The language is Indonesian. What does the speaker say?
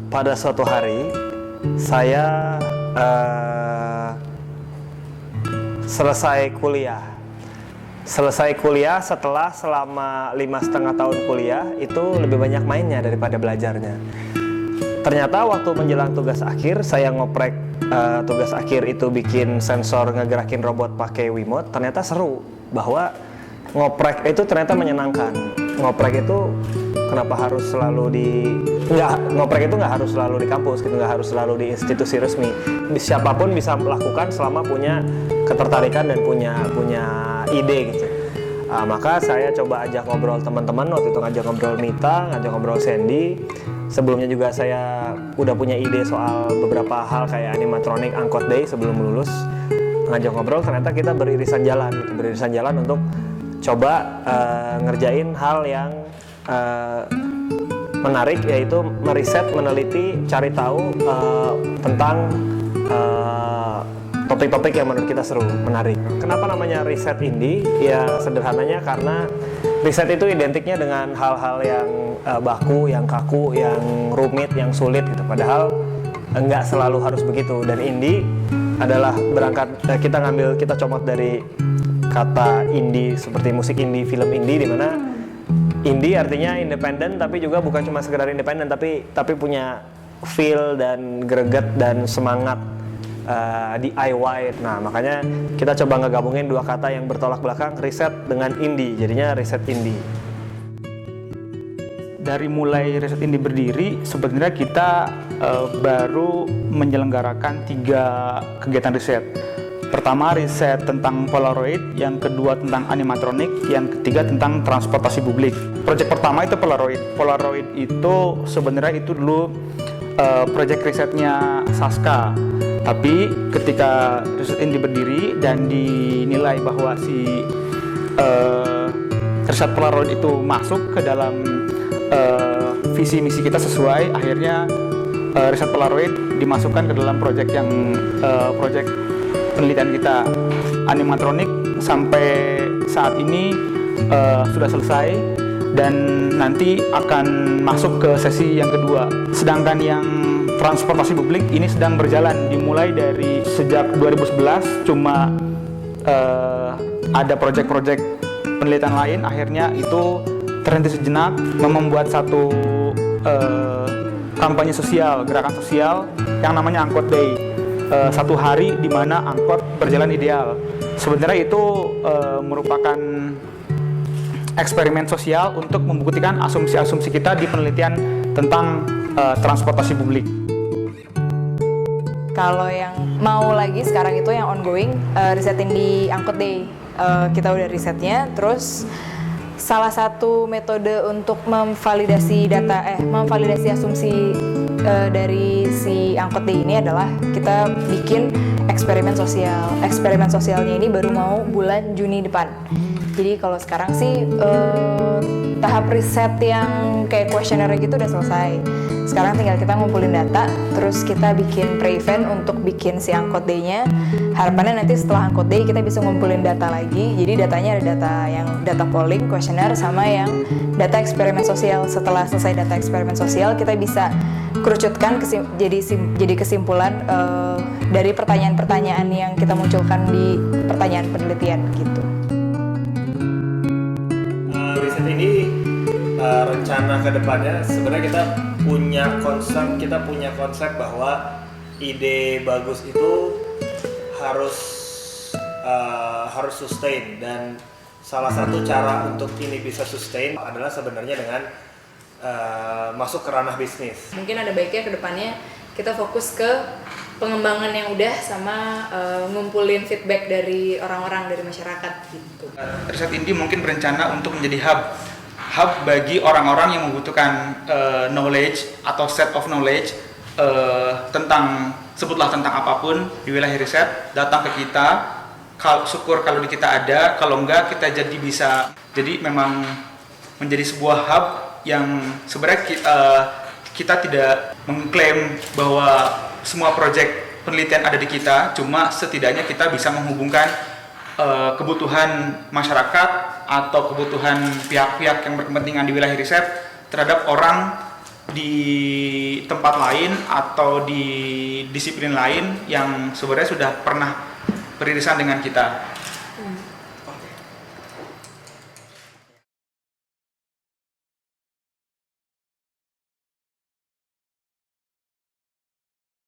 Pada suatu hari saya selesai kuliah setelah selama 5,5 tahun kuliah itu lebih banyak mainnya daripada belajarnya. Ternyata waktu menjelang tugas akhir saya ngoprek tugas akhir itu bikin sensor ngegerakin robot pakai Wiimote. Ternyata seru bahwa ngoprek itu ternyata menyenangkan. Ngoprek itu kenapa harus selalu ngoprek itu nggak harus selalu di kampus gitu, nggak harus selalu di institusi resmi. Siapapun bisa melakukan selama punya ketertarikan dan punya ide gitu. Maka saya coba ajak ngobrol teman-teman, waktu itu ngajak ngobrol Mita, ngajak ngobrol Sandy. Sebelumnya juga saya udah punya ide soal beberapa hal kayak animatronik angkot day sebelum lulus. Ngajak ngobrol, ternyata kita beririsan jalan untuk coba ngerjain hal yang menarik, yaitu meriset, meneliti, cari tahu tentang topik-topik yang menurut kita seru, menarik. Kenapa namanya riset indie? Ya sederhananya karena riset itu identiknya dengan hal-hal yang baku, yang kaku, yang rumit, yang sulit gitu. Padahal enggak selalu harus begitu. Dan indie adalah kita comot dari kata indie seperti musik indie, film indie, di mana indie artinya independen, tapi juga bukan cuma sekedar independen, tapi punya feel dan greget dan semangat DIY. Nah, makanya kita coba ngegabungin dua kata yang bertolak belakang, riset dengan indie, jadinya riset indie. Dari mulai riset indie berdiri, sebenarnya kita baru menyelenggarakan 3 kegiatan riset. Pertama, riset tentang Polaroid, yang kedua tentang animatronik, yang ketiga tentang transportasi publik. Proyek pertama itu Polaroid. Polaroid itu sebenarnya itu dulu proyek risetnya Saska. Tapi ketika riset ini berdiri dan dinilai bahwa si riset Polaroid itu masuk ke dalam visi misi kita sesuai, akhirnya riset Polaroid dimasukkan ke dalam proyek penelitian kita. Animatronik sampai saat ini sudah selesai dan nanti akan masuk ke sesi yang kedua. Sedangkan yang transportasi publik ini sedang berjalan, dimulai dari sejak 2011, cuma ada proyek-proyek penelitian lain, akhirnya itu terhenti sejenak, membuat satu kampanye sosial, gerakan sosial yang namanya Angkot Day. 1 hari di mana angkot berjalan ideal. Sebenarnya itu merupakan eksperimen sosial untuk membuktikan asumsi-asumsi kita di penelitian tentang transportasi publik. Kalau yang mau lagi sekarang itu yang ongoing, risetin di Angkot Day. Kita udah risetnya, terus salah satu metode untuk memvalidasi asumsi dari si Angkot Day ini adalah kita bikin eksperimen sosial. Eksperimen sosialnya ini baru mau bulan Juni depan. Jadi kalau sekarang sih tahap riset yang kayak kuesioner gitu udah selesai. Sekarang tinggal kita ngumpulin data, terus kita bikin pre-event untuk bikin si Angkot Day-nya. Harapannya nanti setelah Angkot Day kita bisa ngumpulin data lagi. Jadi datanya ada data polling, kuesioner, sama yang data eksperimen sosial. Setelah selesai data eksperimen sosial, kita bisa kerucutkan jadi kesimpulan dari pertanyaan-pertanyaan yang kita munculkan di pertanyaan penelitian gitu. Riset ini rencana kedepannya sebenarnya kita punya konsep bahwa ide bagus itu harus sustain, dan salah satu cara untuk ini bisa sustain adalah sebenarnya dengan masuk ke ranah bisnis. Mungkin ada baiknya ke depannya kita fokus ke pengembangan yang udah sama ngumpulin feedback dari orang-orang, dari masyarakat gitu. Riset indie mungkin berencana untuk menjadi hub bagi orang-orang yang membutuhkan knowledge atau set of knowledge sebutlah tentang apapun di wilayah riset, datang ke kita. Syukur kalau di kita ada, kalau enggak kita jadi memang menjadi sebuah hub yang sebenarnya kita tidak mengklaim bahwa semua proyek penelitian ada di kita, cuma setidaknya kita bisa menghubungkan kebutuhan masyarakat atau kebutuhan pihak-pihak yang berkepentingan di wilayah riset terhadap orang di tempat lain atau di disiplin lain yang sebenarnya sudah pernah beririsan dengan kita.